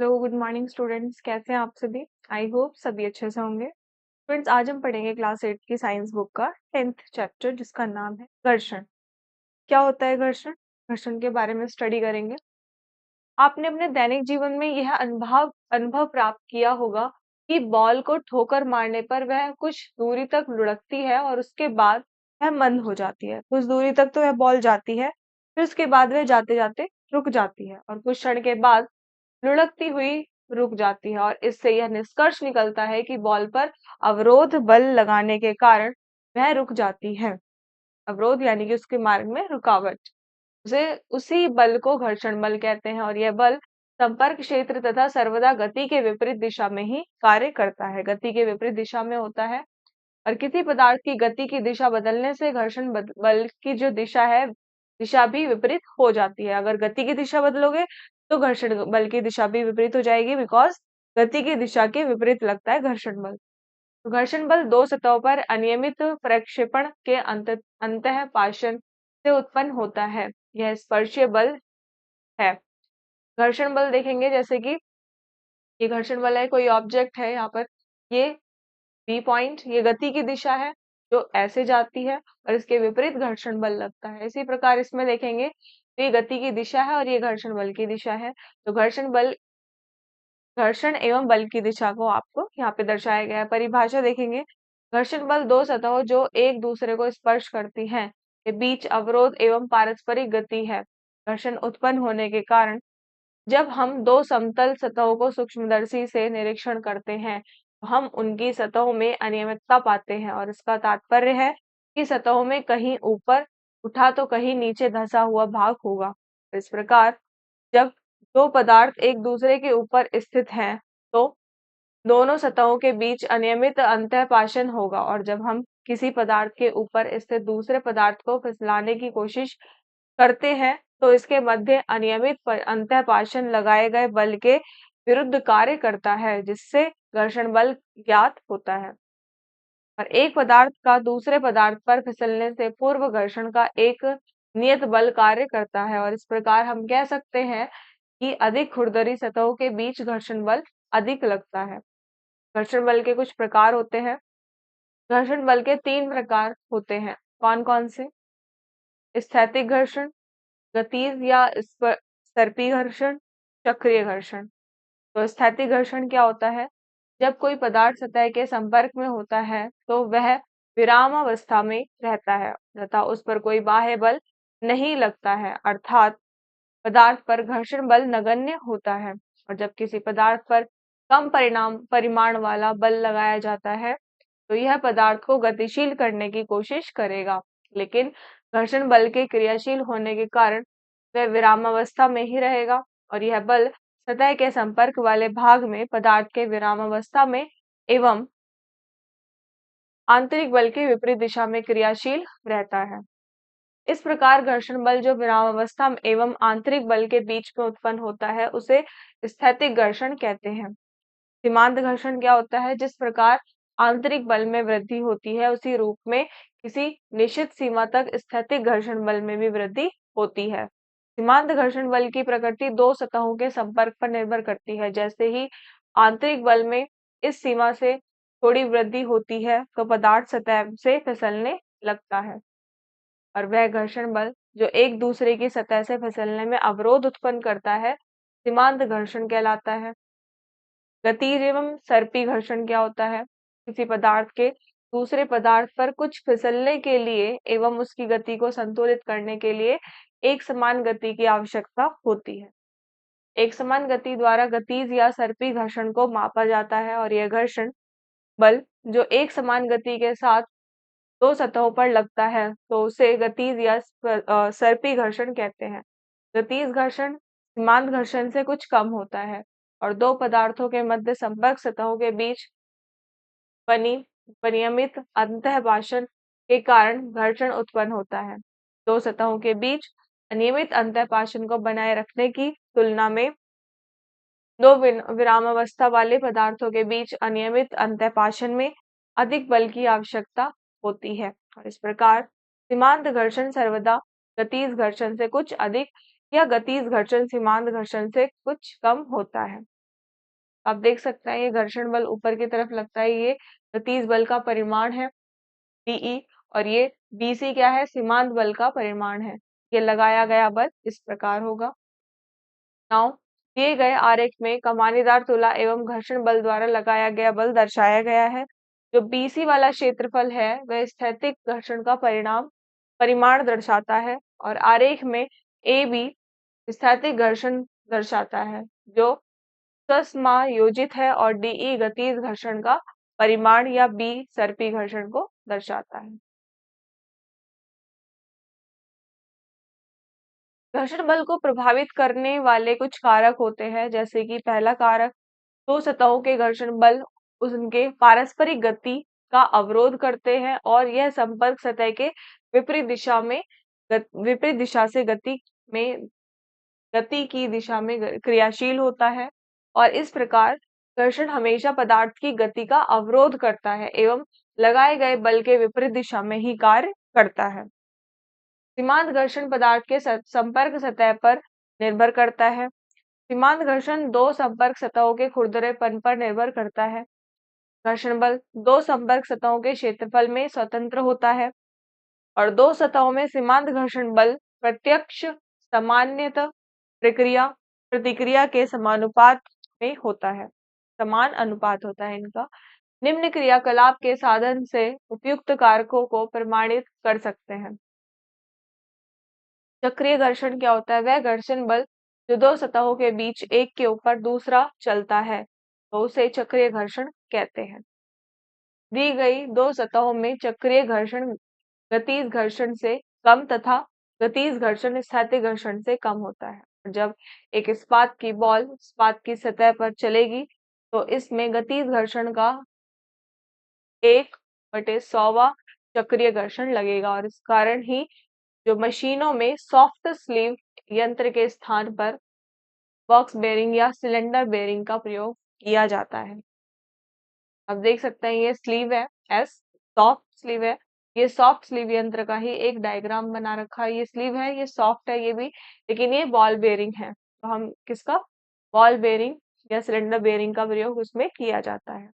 Hello good morning students, कैसे हैं आप सभी। आई होप सभी अच्छे से होंगे। स्टूडेंट्स, आज हम पढ़ेंगे क्लास 8 की साइंस बुक का 10th चैप्टर, जिसका नाम है घर्षण। क्या होता है घर्षण? घर्षण के बारे में स्टडी करेंगे। आपने अपने दैनिक जीवन में यह अनुभव अनुभव प्राप्त किया होगा कि बॉल को ठोकर मारने पर वह कुछ दूरी तक लुढ़कती है और उसके बाद वह मंद हो जाती है। कुछ दूरी तक तो वह बॉल जाती है, फिर उसके बाद वह जाते जाते रुक जाती है और कुछ क्षण के बाद लुढ़कती हुई रुक जाती है। और इससे यह निष्कर्ष निकलता है कि बॉल पर अवरोध बल लगाने के कारण वह रुक जाती है। अवरोध यानी कि उसके मार्ग में रुकावट, उसे उसी बल को घर्षण बल कहते हैं। और यह बल संपर्क क्षेत्र तथा सर्वदा गति के विपरीत दिशा में ही कार्य करता है। गति के विपरीत दिशा में होता है। और किसी पदार्थ की गति की दिशा बदलने से घर्षण बल की जो दिशा है, दिशा भी विपरीत हो जाती है। अगर गति की दिशा बदलोगे तो घर्षण बल की दिशा भी विपरीत हो जाएगी, बिकॉज गति की दिशा के विपरीत लगता है घर्षण बल। तो घर्षण बल दो सतहों पर अनियमित प्रक्षेपण के अंतः पाषण से उत्पन्न होता है। यह स्पर्शीय बल है। घर्षण बल देखेंगे, जैसे कि ये घर्षण बल है, कोई ऑब्जेक्ट है यहाँ पर, ये बी पॉइंट, ये गति की दिशा है जो ऐसे जाती है और इसके विपरीत घर्षण बल लगता है। इसी प्रकार इसमें देखेंगे तो ये गति की दिशा है और ये घर्षण बल की दिशा है। तो घर्षण एवं बल की दिशा को आपको यहाँ पे दर्शाया गया है। परिभाषा देखेंगे, घर्षण बल दो सतहों जो एक दूसरे को स्पर्श करती हैं के बीच अवरोध एवं पारस्परिक गति है। घर्षण उत्पन्न होने के कारण जब हम दो समतल सतहों को सूक्ष्मदर्शी से निरीक्षण करते हैं तो हम उनकी सतहों में अनियमितता पाते हैं। और इसका तात्पर्य है कि सतहों में कहीं ऊपर उठा तो कहीं नीचे धंसा हुआ भाग होगा। इस प्रकार जब दो पदार्थ एक दूसरे के ऊपर स्थित हैं तो दोनों सतहों के बीच अनियमित अंतःपाषण होगा। और जब हम किसी पदार्थ के ऊपर स्थित दूसरे पदार्थ को फिसलाने की कोशिश करते हैं तो इसके मध्य अनियमित अंतःपाषण लगाए गए बल के विरुद्ध कार्य करता है, जिससे घर्षण बल ज्ञात होता है। और एक पदार्थ का दूसरे पदार्थ पर फिसलने से पूर्व घर्षण का एक नियत बल कार्य करता है। और इस प्रकार हम कह सकते हैं कि अधिक खुरदरी सतहों के बीच घर्षण बल अधिक लगता है। घर्षण बल के कुछ प्रकार होते हैं। घर्षण बल के तीन प्रकार होते हैं। कौन कौन से? स्थैतिक घर्षण, गतिज या सर्पी घर्षण, चक्रीय घर्षण। तो स्थैतिक घर्षण क्या होता है? जब कोई पदार्थ सतह के संपर्क में होता है तो वह विरामावस्था में रहता है तथा उस पर कोई बाह्य बल नहीं लगता है, अर्थात पदार्थ पर घर्षण बल नगण्य होता है। और जब किसी पदार्थ पर कम परिमाण वाला बल लगाया जाता है तो यह पदार्थ को गतिशील करने की कोशिश करेगा, लेकिन घर्षण बल के क्रियाशील होने के कारण वह विरामावस्था में ही रहेगा। और यह बल सतह के संपर्क वाले भाग में पदार्थ के विरामावस्था में एवं आंतरिक बल के विपरीत दिशा में क्रियाशील रहता है। इस प्रकार घर्षण बल जो विरामावस्था एवं आंतरिक बल के बीच में उत्पन्न होता है उसे स्थैतिक घर्षण कहते हैं। सीमांत घर्षण क्या होता है? जिस प्रकार आंतरिक बल में वृद्धि होती है उसी रूप में किसी निश्चित सीमा तक स्थैतिक घर्षण बल में भी वृद्धि होती है। सीमांत घर्षण बल की प्रकृति दो सतहों के संपर्क पर निर्भर करती है। जैसे ही आंतरिक बल में इस सीमा से थोड़ी वृद्धि होती है तो पदार्थ सतह से फिसलने लगता है। और वह घर्षण बल जो एक दूसरे की सतह से फिसलने में अवरोध उत्पन्न करता है सीमांत घर्षण कहलाता है। गतिज एवं सर्पी घर्षण क्या होता है? किसी पदार्थ के दूसरे पदार्थ पर कुछ फिसलने के लिए एवं उसकी गति को संतुलित करने के लिए एक समान गति की आवश्यकता होती है। एक समान गति द्वारा गतिज या सर्पी घर्षण को मापा जाता है। और यह घर्षण बल जो एक समान गति के साथ दो सतहों पर लगता है तो उसे गतिज या सर्पी घर्षण कहते हैं। गतिज घर्षण सीमांत घर्षण से कुछ कम होता है और दो पदार्थों के मध्य संपर्क सतहों के बीच बनी विनियमित अंतःपाषण के कारण घर्षण उत्पन्न होता है। दो सतहों के बीच अनियमित अंतःपाषण को बनाए रखने की तुलना में दो विरामावस्था वाले पदार्थों के बीच अनियमित अंतःपाषण में अधिक बल की आवश्यकता होती है। और इस प्रकार सीमांत घर्षण सर्वदा गतिज घर्षण से कुछ अधिक या गतिज घर्षण सीमांत घर्षण से कुछ कम होता है। आप देख सकते हैं ये घर्षण बल ऊपर की तरफ लगता है, ये गतिज बल का परिमाण है डीई, और ये बीसी क्या है, सीमांत बल का परिमाण है। ये लगाया गया बल इस प्रकार होगा। नाउ दिए गए आरेख में कमानीदार तुला एवं घर्षण बल द्वारा लगाया गया बल दर्शाया गया है। जो बीसी वाला क्षेत्रफल है वह स्थैतिक घर्षण का परिमाण दर्शाता है, और आरेख में ए बी स्थैतिक घर्षण दर्शाता है जो समायोजित है, और डीई गतिज घर्षण का परिमाण या बी सर्पी घर्षण को दर्शाता है। घर्षण बल को प्रभावित करने वाले कुछ कारक होते हैं, जैसे कि पहला कारक, दो सतहों के घर्षण बल उनके पारस्परिक गति का अवरोध करते हैं, और यह संपर्क सतह के विपरीत दिशा से गति की दिशा में क्रियाशील होता है, और इस प्रकार घर्षण हमेशा पदार्थ की गति का अवरोध करता है एवं लगाए गए बल के विपरीत दिशा में ही कार्य करता है। सीमांत घर्षण पदार्थ के संपर्क सतह पर निर्भर करता है। सीमांत घर्षण दो संपर्क सतहों के खुरदरेपन पर निर्भर करता है। घर्षण बल दो संपर्क सतहों के क्षेत्रफल में स्वतंत्र होता है, और दो सतहों में सीमांत घर्षण बल प्रत्यक्ष सामान्यतः प्रतिक्रिया के समानुपात में होता है, समान अनुपात होता है इनका। निम्न क्रियाकलाप के साधन से उपयुक्त कारकों को प्रमाणित कर सकते हैं। चक्रीय घर्षण क्या होता है? वह घर्षण बल जो दो सतहों के बीच एक के ऊपर दूसरा चलता है, तो उसे चक्रीय घर्षण कहते हैं। दी गई दो सतहों में चक्रीय घर्षण गतिज घर्षण से कम तथा गतिज घर्षण स्थैतिक घर्षण से कम होता है। जब एक इस्पात की बॉल इस्पात की सतह पर चलेगी तो इसमें गतिज घर्षण का 1/100वां चक्रीय घर्षण लगेगा, और इस कारण ही जो मशीनों में सॉफ्ट स्लीव यंत्र के स्थान पर बॉक्स बेरिंग या सिलेंडर बेरिंग का प्रयोग किया जाता है। अब देख सकते हैं ये स्लीव है, एस सॉफ्ट स्लीव है। ये सॉफ्ट स्लीव यंत्र का ही एक डायग्राम बना रखा है। ये स्लीव है, ये सॉफ्ट है ये भी, लेकिन ये बॉल बेरिंग है, तो हम किसका, बॉल बेरिंग या सिलेंडर बेरिंग का प्रयोग उसमें किया जाता है।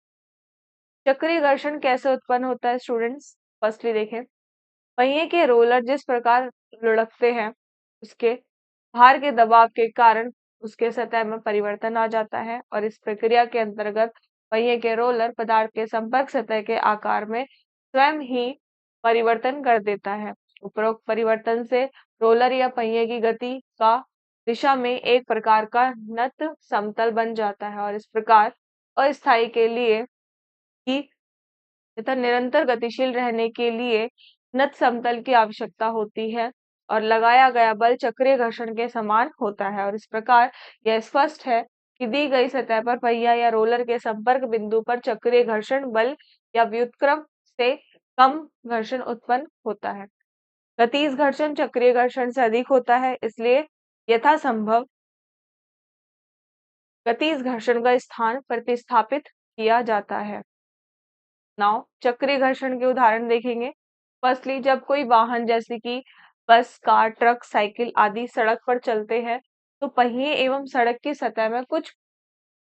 चक्रीय घर्षण कैसे उत्पन्न होता है स्टूडेंट्स? फर्स्टली देखें, पहिए के रोलर जिस प्रकार लुढ़कते हैं उसके भार के दबाव के कारण उसके सतह में परिवर्तन आ जाता है, और इस प्रक्रिया के अंतर्गत पहिए के रोलर पदार्थ के संपर्क सतह के आकार में स्वयं ही परिवर्तन कर देता है। उपरोक्त परिवर्तन से रोलर या पहिए की गति का दिशा में एक प्रकार का नत समतल बन जाता है, और इस प्रकार अस्थायी के लिए ही तथा निरंतर गतिशील रहने के लिए नत समतल की आवश्यकता होती है, और लगाया गया बल चक्रीय घर्षण के समान होता है। और इस प्रकार यह स्पष्ट है कि दी गई सतह पर पहिया या रोलर के संपर्क बिंदु पर चक्रीय घर्षण बल या व्युत्क्रम से कम घर्षण उत्पन्न होता है। गतिज घर्षण चक्रीय घर्षण से अधिक होता है, इसलिए यथासंभव गतिज घर्षण का स्थान प्रतिस्थापित किया जाता है। नाउ चक्रीय घर्षण के उदाहरण देखेंगे। फर्स्टली जब कोई वाहन जैसे कि बस, कार, ट्रक, साइकिल आदि सड़क पर चलते हैं तो पहिए एवं सड़क की सतह में कुछ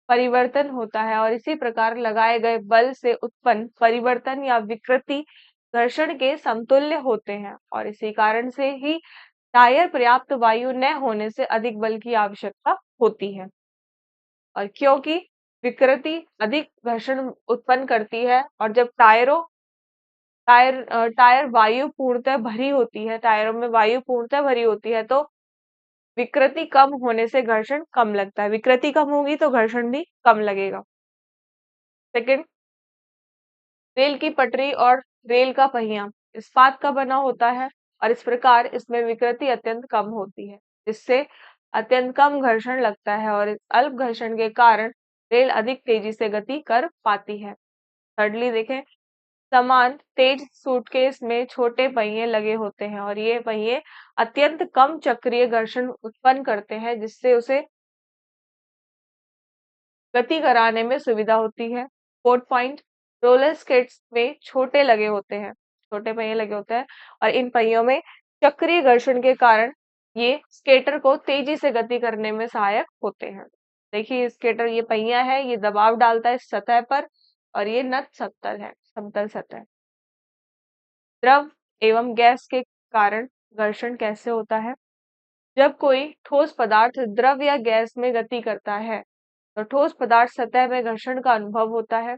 परिवर्तन होता है, और इसी प्रकार लगाए गए बल से उत्पन्न परिवर्तन या विकृति घर्षण के समतुल्य होते हैं, और इसी कारण से ही टायर पर्याप्त वायु न होने से अधिक बल की आवश्यकता होती है। और क्योंकि विकृति अधिक घर्षण उत्पन्न करती है, और जब टायर वायु पूर्णतः भरी होती है, टायरों में वायु पूर्णतः भरी होती है, तो विकृति कम होने से घर्षण कम लगता है। विकृति कम होगी तो घर्षण भी कम लगेगा। सेकंड, रेल की पटरी और रेल का पहिया इस्पात का बना होता है, और इस प्रकार इसमें विकृति अत्यंत कम होती है, जिससे अत्यंत कम घर्षण लगता है, और इस अल्प घर्षण के कारण रेल अधिक तेजी से गति कर पाती है। थर्डली देखें, समान तेज सूटकेस में छोटे पहिए लगे होते हैं, और ये पहिए अत्यंत कम चक्रीय घर्षण उत्पन्न करते हैं, जिससे उसे गति कराने में सुविधा होती है। फोर्थ पॉइंट, रोलर स्केट्स में छोटे पहिए लगे होते हैं, और इन पहियों में चक्रीय घर्षण के कारण ये स्केटर को तेजी से गति करने में सहायक होते हैं। देखिए स्केटर ये पहिया है, ये दबाव डालता है सतह पर और ये नत समतल है, समतल सतह। द्रव एवं गैस के कारण घर्षण कैसे होता है? जब कोई ठोस पदार्थ द्रव या गैस में गति करता है तो ठोस पदार्थ सतह में घर्षण का अनुभव होता है।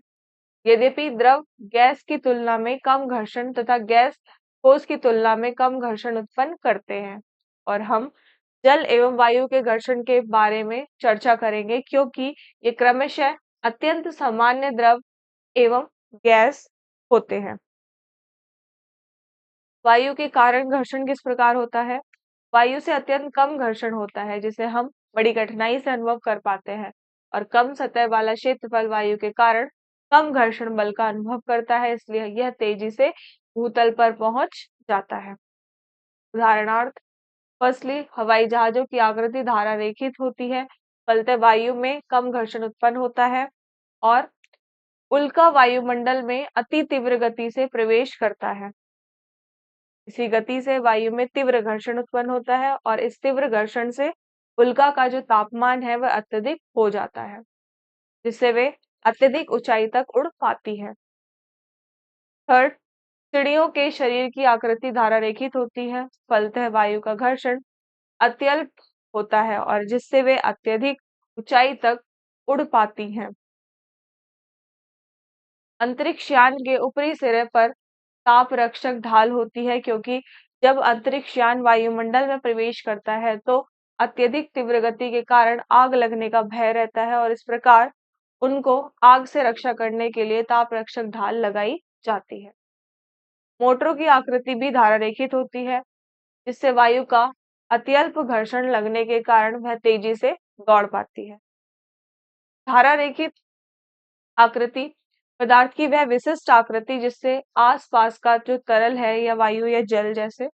यद्यपि द्रव गैस की तुलना में कम घर्षण तथा गैस ठोस की तुलना में कम घर्षण उत्पन्न करते हैं। और हम जल एवं वायु के घर्षण के बारे में चर्चा करेंगे क्योंकि ये क्रमशः अत्यंत सामान्य द्रव एवं गैस होते हैं। वायु के कारण घर्षण किस प्रकार होता है? वायु से अत्यंत कम घर्षण होता है जिसे हम बड़ी कठिनाई से अनुभव कर पाते हैं और कम सतह वाला क्षेत्रफल वायु के कारण कम घर्षण बल का अनुभव करता है, इसलिए यह तेजी से भूतल पर पहुंच जाता है। उदाहरणार्थ, फर्स्टली हवाई जहाजों की आकृति धारा रेखित होती है, फलतः वायु में कम घर्षण उत्पन्न होता है और उल्का वायुमंडल में अति तीव्र गति से प्रवेश करता है। इसी गति से वायु में तीव्र घर्षण उत्पन्न होता है और इस तीव्र घर्षण से उल्का का जो तापमान है वह अत्यधिक हो जाता है, जिससे वे अत्यधिक ऊंचाई तक उड़ पाती है। थर्ड, चिड़ियों के शरीर की आकृति धारा रेखित होती है, फलतः वायु का घर्षण अत्यल्प होता है और जिससे वे अत्यधिक ऊंचाई तक उड़ पाती हैं। अंतरिक्ष यान के ऊपरी सिरे पर ताप रक्षक ढाल होती है क्योंकि जब अंतरिक्ष यान वायुमंडल में प्रवेश करता है तो अत्यधिक तीव्र गति के कारण आग लगने का भय रहता है और इस प्रकार उनको आग से रक्षा करने के लिए ताप रक्षक ढाल लगाई जाती है। मोटरों की आकृति भी धारा रेखित होती है जिससे वायु का अत्यल्प घर्षण लगने के कारण वह तेजी से दौड़ पाती है। धारा रेखित आकृति पदार्थ की वह विशिष्ट आकृति जिससे आसपास का जो तरल है या वायु या जल जैसे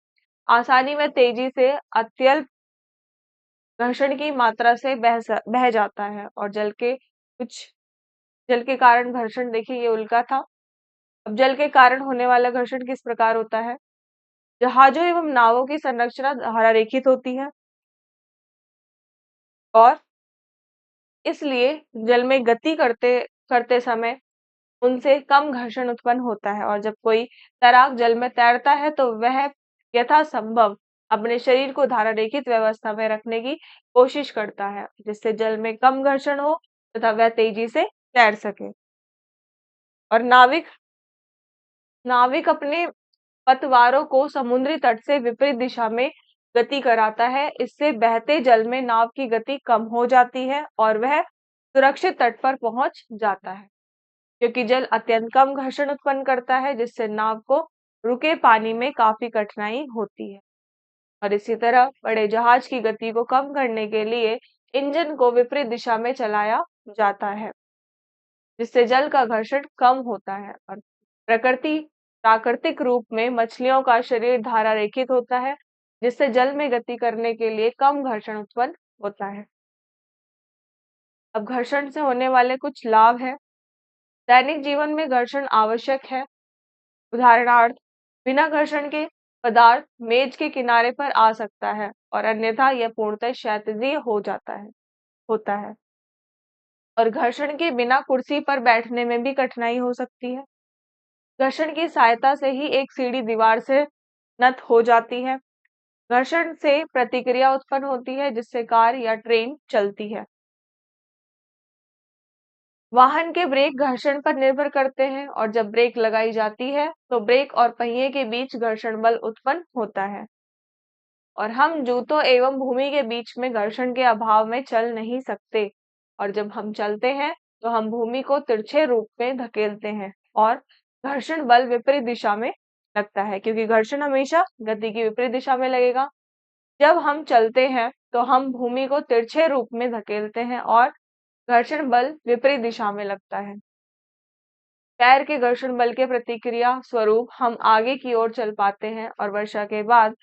आसानी में तेजी से अत्यल्प घर्षण की मात्रा से बह जाता है और जल के कारण घर्षण, देखिए ये उल्का था। अब जल के कारण होने वाला घर्षण किस प्रकार होता है? जहाजों एवं नावों की संरचना धारा रेखित होती है और इसलिए जल में गति करते करते समय उनसे कम घर्षण उत्पन्न होता है और जब कोई तैराक जल में तैरता है तो वह यथासंभव अपने शरीर को धारा रेखित व्यवस्था में रखने की कोशिश करता है जिससे जल में कम घर्षण हो तथा वह तेजी से तैर सके। और नाविक नाविक अपने पतवारों को समुद्री तट से विपरीत दिशा में गति कराता है, इससे बहते जल में नाव की गति कम हो जाती है और वह सुरक्षित तट पर पहुंच जाता है क्योंकि जल अत्यंत कम घर्षण उत्पन्न करता है जिससे नाव को रुके पानी में काफी कठिनाई होती है। और इसी तरह बड़े जहाज की गति को कम करने के लिए इंजन को विपरीत दिशा में चलाया जाता है जिससे जल का घर्षण कम होता है। और प्राकृतिक रूप में मछलियों का शरीर धारा रेखित होता है जिससे जल में गति करने के लिए कम घर्षण उत्पन्न होता है। अब घर्षण से होने वाले कुछ लाभ हैं। दैनिक जीवन में घर्षण आवश्यक है। उदाहरणार्थ, बिना घर्षण के पदार्थ मेज के किनारे पर आ सकता है और अन्यथा यह पूर्णतः क्षैतिजीय होता है। और घर्षण के बिना कुर्सी पर बैठने में भी कठिनाई हो सकती है। घर्षण की सहायता से ही एक सीढ़ी दीवार से नत हो जाती है। घर्षण से प्रतिक्रिया उत्पन्न होती है जिससे कार या ट्रेन चलती है। वाहन के ब्रेक घर्षण पर निर्भर करते हैं और जब ब्रेक लगाई जाती है तो ब्रेक और पहिए के बीच घर्षण बल उत्पन्न होता है और हम जूतों एवं भूमि के बीच में घर्षण के अभाव में चल नहीं सकते और जब हम चलते हैं तो हम भूमि को तिरछे रूप में धकेलते हैं और घर्षण बल विपरीत दिशा में लगता है क्योंकि घर्षण हमेशा गति की विपरीत दिशा में लगेगा। जब हम चलते हैं तो हम भूमि को तिरछे रूप में धकेलते हैं और घर्षण बल विपरीत दिशा में लगता है। पैर के घर्षण बल के प्रतिक्रिया स्वरूप हम आगे की ओर चल पाते हैं और वर्षा के बाद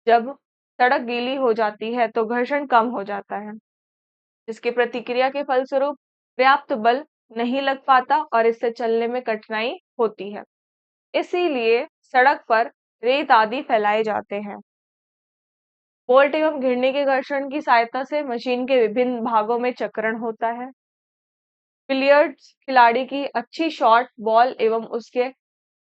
जब सड़क गीली हो जाती है तो घर्षण कम हो जाता है जिसकी प्रतिक्रिया के फलस्वरूप पर्याप्त बल नहीं लग पाता और इससे चलने में कठिनाई होती है। इसीलिए सड़क पर रेत आदि फैलाए जाते हैं। बोल्ट एवं घिरनी के घर्षण की सहायता से मशीन के विभिन्न भागों में चक्रण होता है। बिलियर्ड्स खिलाड़ी की अच्छी शॉट बॉल एवं उसके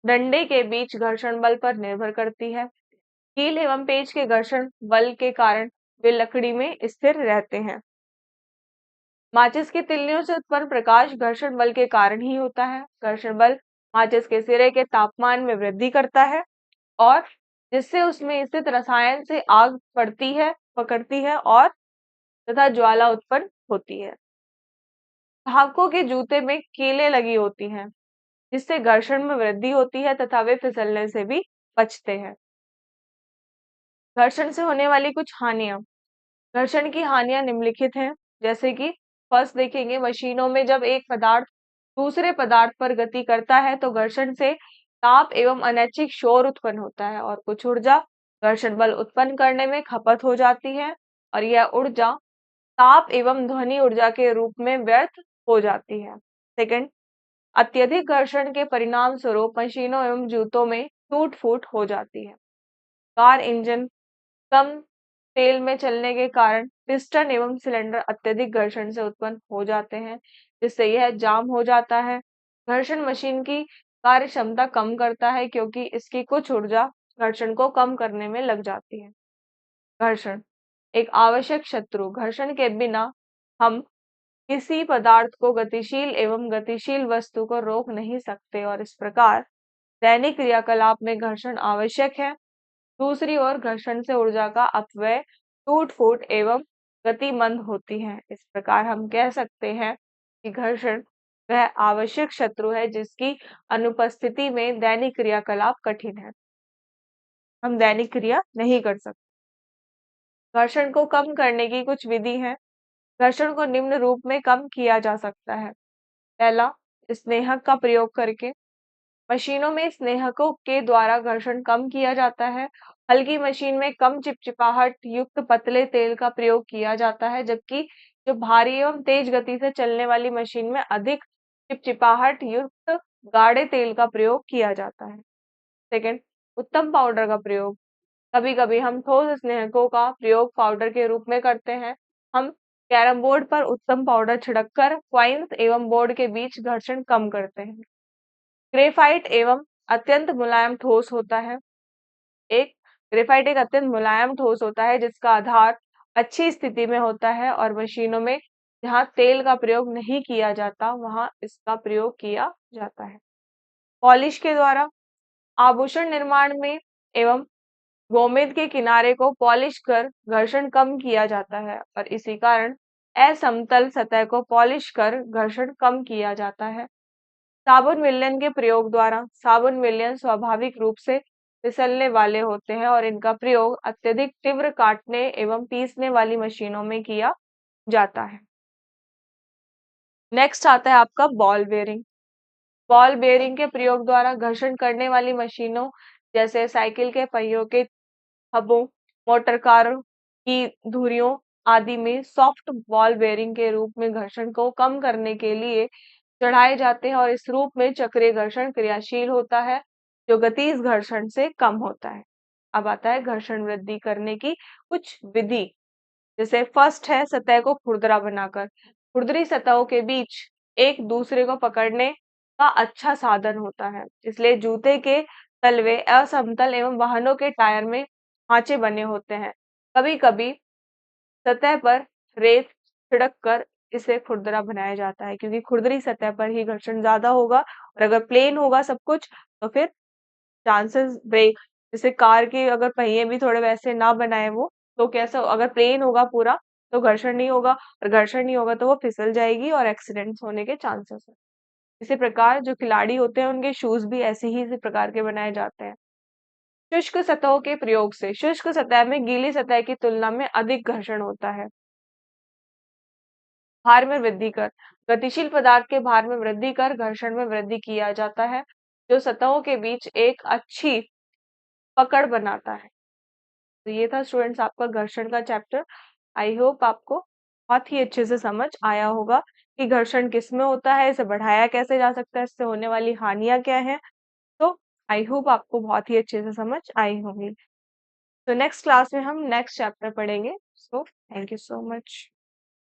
डंडे के बीच घर्षण बल पर निर्भर करती है। कील एवं पेच के घर्षण बल के कारण वे लकड़ी में स्थिर रहते हैं। माचिस की तिल्लियों से उत्पन्न प्रकाश घर्षण बल के कारण ही होता है। घर्षण बल माचिस के सिरे के तापमान में वृद्धि करता है और जिससे उसमें स्थित रसायन से आग पकड़ती है और तथा ज्वाला उत्पन्न होती है। ग्राहकों के जूते में कीलें लगी होती हैं, जिससे घर्षण में वृद्धि होती है तथा वे फिसलने से भी बचते हैं। घर्षण से होने वाली कुछ हानियां। घर्षण की हानियां निम्नलिखित हैं, जैसे कि फर्स्ट देखेंगे, मशीनों में जब एक पदार्थ दूसरे पदार्थ पर गति करता है तो घर्षण से ताप एवं अनैच्छिक शोर उत्पन्न होता है और कुछ ऊर्जा घर्षण बल उत्पन्न करने में खपत हो जाती है और यह ऊर्जा ताप एवं ध्वनि ऊर्जा के रूप में व्यर्थ हो जाती है। सेकंड, अत्यधिक घर्षण के परिणाम स्वरूप मशीनों एवं जूतों में टूट फूट हो जाती है। कार इंजन कम तेल में चलने के कारण पिस्टन एवं सिलेंडर अत्यधिक घर्षण से उत्पन्न हो जाते हैं, जिससे यह जाम हो जाता है। घर्षण मशीन की कार्य क्षमता कम करता है क्योंकि इसकी कुछ ऊर्जा घर्षण को कम करने में लग जाती है। घर्षण एक आवश्यक शत्रु। घर्षण के बिना हम किसी पदार्थ को गतिशील एवं गतिशील वस्तु को रोक नहीं सकते और इस प्रकार दैनिक क्रियाकलाप में घर्षण आवश्यक है। दूसरी ओर घर्षण से ऊर्जा का अपव्यय, टूट फूट एवं गति मंद होती है। इस प्रकार हम कह सकते हैं कि घर्षण वह आवश्यक शत्रु है जिसकी अनुपस्थिति में दैनिक क्रियाकलाप कठिन है, हम दैनिक क्रिया नहीं कर सकते। घर्षण को कम करने की कुछ विधि है। घर्षण को निम्न रूप में कम किया जा सकता है। पहला, स्नेहक का प्रयोग करके। मशीनों में स्नेहकों के द्वारा घर्षण कम किया जाता है। हल्की मशीन में कम चिपचिपाहट युक्त पतले तेल का प्रयोग किया जाता है, जबकि जो भारी एवं तेज गति से चलने वाली मशीन में अधिक चिपचिपाहट युक्त गाढ़े तेल का प्रयोग किया जाता है। सेकंड, उत्तम पाउडर का प्रयोग। कभी कभी हम ठोस स्नेहकों का प्रयोग पाउडर के रूप में करते हैं। हम कैरम बोर्ड पर उत्तम पाउडर छिड़ककर क्वाइंस एवं बोर्ड के बीच घर्षण कम करते हैं। ग्रेफाइट एवं अत्यंत मुलायम ठोस होता है। एक ग्रेफाइट एक अत्यंत मुलायम ठोस होता है जिसका आधार अच्छी स्थिति में होता है और मशीनों में जहाँ तेल का प्रयोग नहीं किया जाता वहां इसका प्रयोग किया जाता है। पॉलिश के द्वारा आभूषण निर्माण में एवं गोमेद के किनारे को पॉलिश कर घर्षण कम किया जाता है और इसी कारण असमतल सतह को पॉलिश कर घर्षण कम किया जाता है। साबुन विलयन के प्रयोग द्वारा साबुन विलयन स्वाभाविक रूप से फिसलने वाले होते हैं और इनका प्रयोग अत्यधिक तीव्र काटने एवं पीसने वाली मशीनों में किया जाता है। नेक्स्ट आता है आपका बॉल बेयरिंग। बॉल बेयरिंग के प्रयोग द्वारा घर्षण करने वाली मशीनों जैसे साइकिल के पहियों के हबों, मोटर कारों की धुरियों आदि में सॉफ्ट बॉल बेयरिंग के रूप में घर्षण को कम करने के लिए चढ़ाए जाते हैं और इस रूप में चक्रीय घर्षण क्रियाशील होता है जो गतिज घर्षण से कम होता है। अब आता है घर्षण वृद्धि करने की कुछ विधि। जैसे फर्स्ट है सतह को खुरदरा बनाकर। खुरदरी सतहों के बीच एक दूसरे को पकड़ने का अच्छा साधन होता है, इसलिए जूते के तलवे असमतल एवं वाहनों के टायर में खांचे बने होते हैं। कभी कभी सतह पर रेत छिड़क कर इसे खुरदरा बनाया जाता है क्योंकि खुरदरी सतह पर ही घर्षण ज्यादा होगा और अगर प्लेन होगा सब कुछ तो फिर चांसेस ब्रेक, जैसे कार के अगर पहिए भी थोड़े वैसे ना बनाए वो तो कैसा, अगर प्लेन होगा पूरा तो घर्षण नहीं होगा और घर्षण नहीं होगा तो वो फिसल जाएगी और एक्सीडेंट्स होने के चांसेस है। इसी प्रकार जो खिलाड़ी होते हैं उनके शूज भी ऐसे ही इसी प्रकार के बनाए जाते हैं। शुष्क सतहों के प्रयोग से शुष्क सतह में गीली सतह की तुलना में अधिक घर्षण होता है। भार में वृद्धि कर गतिशील पदार्थ के भार में वृद्धि कर घर्षण में वृद्धि किया जाता है जो सतहों के बीच एक अच्छी पकड़ बनाता है। तो ये था स्टूडेंट्स आपका घर्षण का चैप्टर। आई होप आपको बहुत ही अच्छे से समझ आया होगा कि घर्षण किस में होता है, इसे बढ़ाया कैसे जा सकता है, इससे होने वाली हानियां क्या है। तो आई होप आपको बहुत ही अच्छे से समझ आई होगी। तो नेक्स्ट क्लास में हम नेक्स्ट चैप्टर पढ़ेंगे। So thank you so much.